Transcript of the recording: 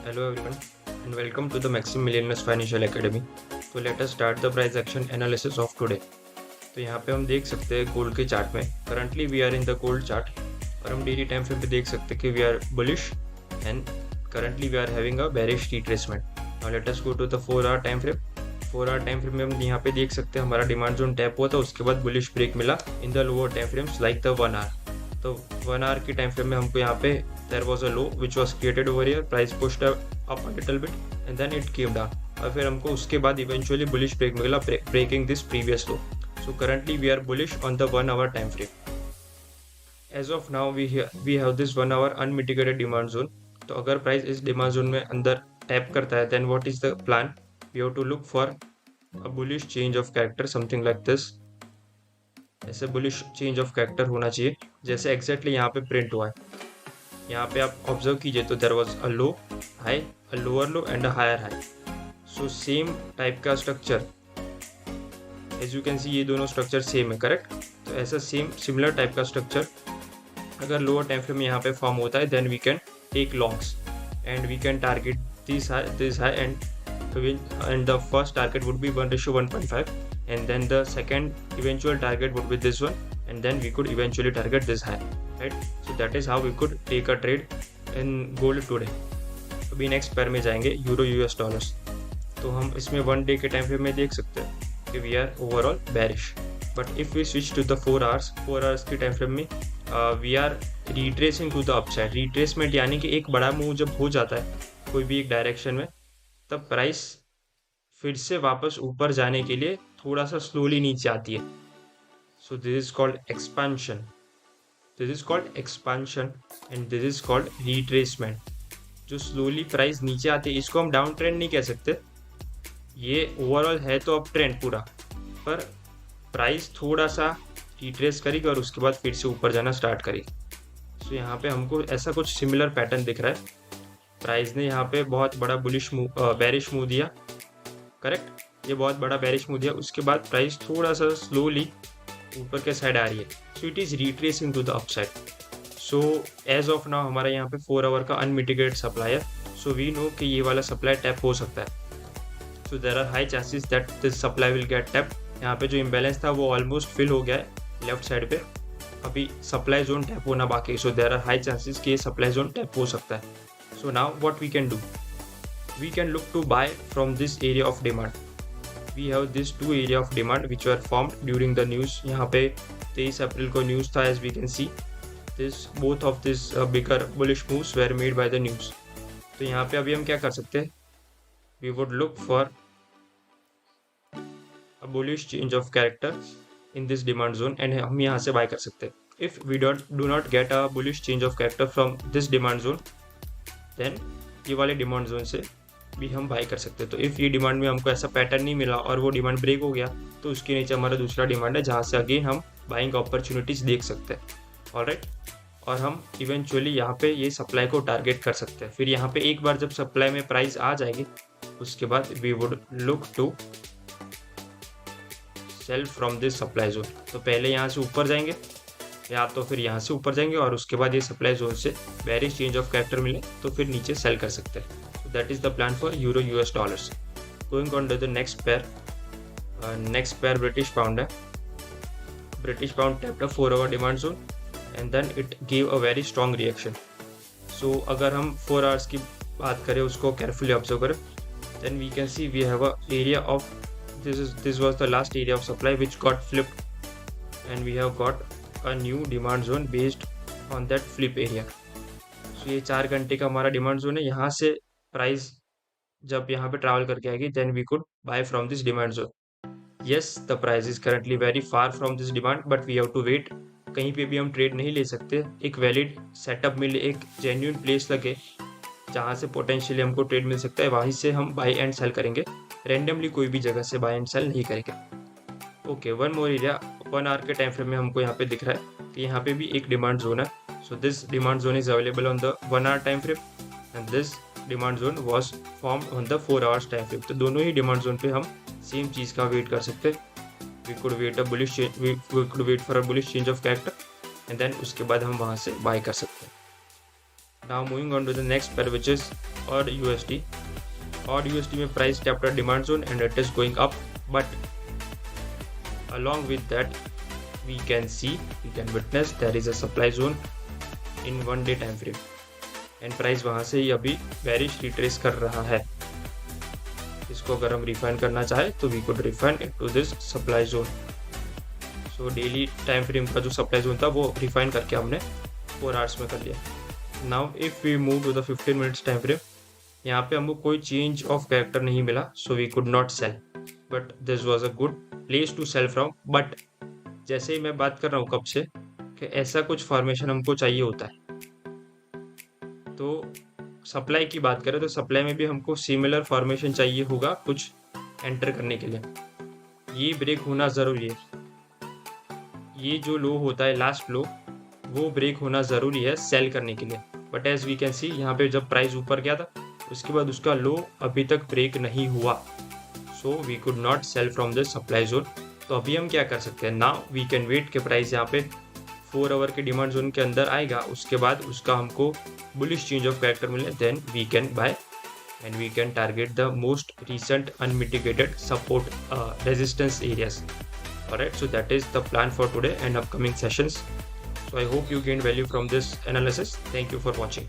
Hello everyone and welcome to the Maxim Millionaires Financial Academy. तो let us start the price action analysis of today. तो यहाँ पे हम देख सकते हैं गोल्ड के चार्ट में currently we are in the gold chart और हम डेली टाइम फ्रेम पे देख सकते हैं कि we are bullish and currently we are having a bearish retracement. Now let us go to the 4 hour time frame. 4 hour time frame में हम यहाँ पे देख सकते हैं हमारा डिमांड जोन टैप हुआ था, उसके बाद बुलिश ब्रेक मिला in the lower time frames like the 1 hour. तो 1 आवर की टाइम फ्रेम में हमको यहाँ पे there was a low which was created over here, price pushed up a little bit and then it came down और फिर हमको उसके बाद eventually bullish break मिला breaking this previous low. So currently we are bullish on the 1 hour time frame. As of now we have this 1 hour unmitigated demand zone. तो अगर price इस demand zone में अंदर टैप करता है then what is the plan? We have to look for a bullish change of character, something like this. ऐसे bullish change of character होना चाहिए जैसे एग्जैक्टली यहाँ पे प्रिंट हुआ है. यहाँ पे आप ऑब्जर्व कीजिए तो there was a low high, a lower low and a higher high. So same type का structure, as you can see ये दोनों स्ट्रक्चर सेम है, करेक्ट. तो ऐसा सेम सिमिलर टाइप का स्ट्रक्चर अगर लोअर टाइम फ्रेम में यहाँ पे फॉर्म होता है then we can take longs and we can target this high and the first target would be 1:1.5 and then the second eventual target would be this one and then we could eventually target this high, right? So that is how we could take a trade in gold today. अभी next pair में जाएंगे euro US dollars. तो हम इसमें 1 day के time frame में देख सकते हैं कि we are overall bearish. But if we switch to the 4 hours की टाइम फ्रेम में we are retracing to the upside. Retracement यानी कि एक बड़ा मूव जब हो जाता है कोई भी एक डायरेक्शन में तब प्राइस फिर से वापस ऊपर जाने के लिए थोड़ा सा स्लोली नीचे आती है. So this is called expansion. And this is called retracement. जो स्लोली प्राइस नीचे आती है इसको हम डाउन ट्रेंड नहीं कह सकते. ये ओवरऑल है तो अब ट्रेंड पूरा, पर प्राइस थोड़ा सा रिट्रेस करेगी और उसके बाद फिर से ऊपर जाना स्टार्ट करेगी. सो यहाँ पे हमको ऐसा कुछ सिमिलर पैटर्न दिख रहा है. प्राइस ने यहाँ पे बहुत बड़ा बुलिश बेरिश मूव दिया, करेक्ट. ये बहुत बड़ा बेरिश मूव दिया, उसके बाद प्राइस थोड़ा सा स्लोली ऊपर के साइड आ रही है. So it is retracing to the upside. So as of now हमारा यहाँ पे 4 आवर का अनमिटिगेटेड सप्लाई है. सो वी नो कि ये वाला सप्लाई टैप हो सकता है. So there are high chances that this supply will get tap. यहाँ पे जो इम्बेलेंस था वो ऑलमोस्ट फिल हो गया है लेफ्ट साइड पे. अभी सप्लाई जोन टैप होना बाकी. So there are high chances कि ये सप्लाई जोन टैप हो सकता है. So now what we can do, we can look to buy from this area of demand. We have these two area of demand which were formed during the news. यहाँ पे 23 अप्रैल को news था. as we can see this both of this bigger bullish moves were made by the news. तो यहाँ पे अभी हम क्या कर सकते हैं, we would look for a bullish change of character in this demand zone and हम यहाँ से buy कर सकते हैं. if we do not get a bullish change of character from this demand zone then ये वाले डिमांड जोन से भी हम बाई कर सकते हैं. तो इफ़ ये डिमांड में हमको ऐसा पैटर्न नहीं मिला और वो डिमांड ब्रेक हो गया तो उसके नीचे हमारा दूसरा डिमांड है जहाँ से अगेन हम बाइंग अपॉर्चुनिटीज देख सकते हैं. ऑलराइट. और हम इवेंचुअली यहाँ पे ये सप्लाई को टारगेट कर सकते हैं. फिर यहाँ पे एक बार जब सप्लाई में प्राइस आ जाएगी उसके बाद we would look to sell from this supply zone. तो पहले यहाँ से ऊपर जाएंगे या तो फिर यहाँ से ऊपर जाएंगे और उसके बाद ये सप्लाई जोन से बेरिश चेंज ऑफ कैरेक्टर मिले तो फिर नीचे सेल कर सकते हैं. So that is the plan for euro US dollars. Going on to the next pair. Next pair British pound है. British pound tapped a 4 hour demand zone and then it gave a very strong reaction. So अगर हम 4 hours की बात करें उसको carefully observe करें then we can see we have a area of this was the last area of supply which got flipped and we have got a new demand zone based on that flip area. So ये 4 घंटे का हमारा demand zone है. यहाँ से price जब यहाँ पे ट्रैवल करके आएगी then we could buy from this demand zone. Yes the price is currently very far from this demand but we have to wait. कहीं पे भी हम ट्रेड नहीं ले सकते. एक वैलिड सेटअप मिले, एक जेन्युइन प्लेस लगे जहाँ से पोटेंशियली हमको ट्रेड मिल सकता है, वहीं से हम बाय एंड सेल करेंगे. रेंडमली कोई भी जगह से बाय एंड सेल नहीं करेंगे. Okay, one more area 1 hour के टाइम फ्रेम में हमको यहाँ पे दिख रहा है कि यहाँ पे भी एक डिमांड जोन है. So this demand zone is available on the 1 hour time frame and this demand zone was formed on the 4 hours time frame. तो दोनों ही डिमांड जोन पे हम सेम चीज़ का वेट कर सकते हैं. We could wait for a bullish change of character and then उसके बाद हम वहाँ से बाय कर सकते हैं. Now moving on to the next pair, which is odd USD. Odd USD में price tapped a demand zone and it is going up, but along with that we can witness there is a supply zone in 1 day time frame and price वहाँ से ही अभी bearish retrace कर रहा है. इसको अगर हम रिफाइन करना चाहे तो we could refine into this supply zone. So daily time frame का जो सप्लाई जोन था वो रिफाइन करके हमने 4 आवर्स में कर लिया. Now if we move to the 15 minutes time frame, यहाँ पे हमको कोई चेंज ऑफ कैरेक्टर नहीं मिला, so we could not sell, but this was a good place to sell from. But जैसे ही मैं बात कर रहा हूँ कब से कि ऐसा कुछ फॉर्मेशन हमको चाहिए होता है, तो सप्लाई की बात करें तो सप्लाई में भी हमको सिमिलर फॉर्मेशन चाहिए होगा कुछ एंटर करने के लिए. ये ब्रेक होना ज़रूरी है. ये जो लो होता है लास्ट लो, वो ब्रेक होना ज़रूरी है सेल करने के लिए. But as we can see यहाँ पे जब प्राइस ऊपर गया था उसके बाद उसका लो अभी तक ब्रेक नहीं हुआ, so we could not sell from this supply zone. तो अभी हम क्या कर सकते हैं, नाउ वी कैन वेट के प्राइस यहाँ पे 4 आवर के डिमांड जोन के अंदर आएगा, उसके बाद उसका हमको बुलिश चेंज ऑफ कैरेक्टर मिले, then we can buy and we can target the most recent unmitigated support resistance areas. Alright, so that is the plan for today and upcoming sessions. So I hope you gained value from this analysis. Thank you for watching.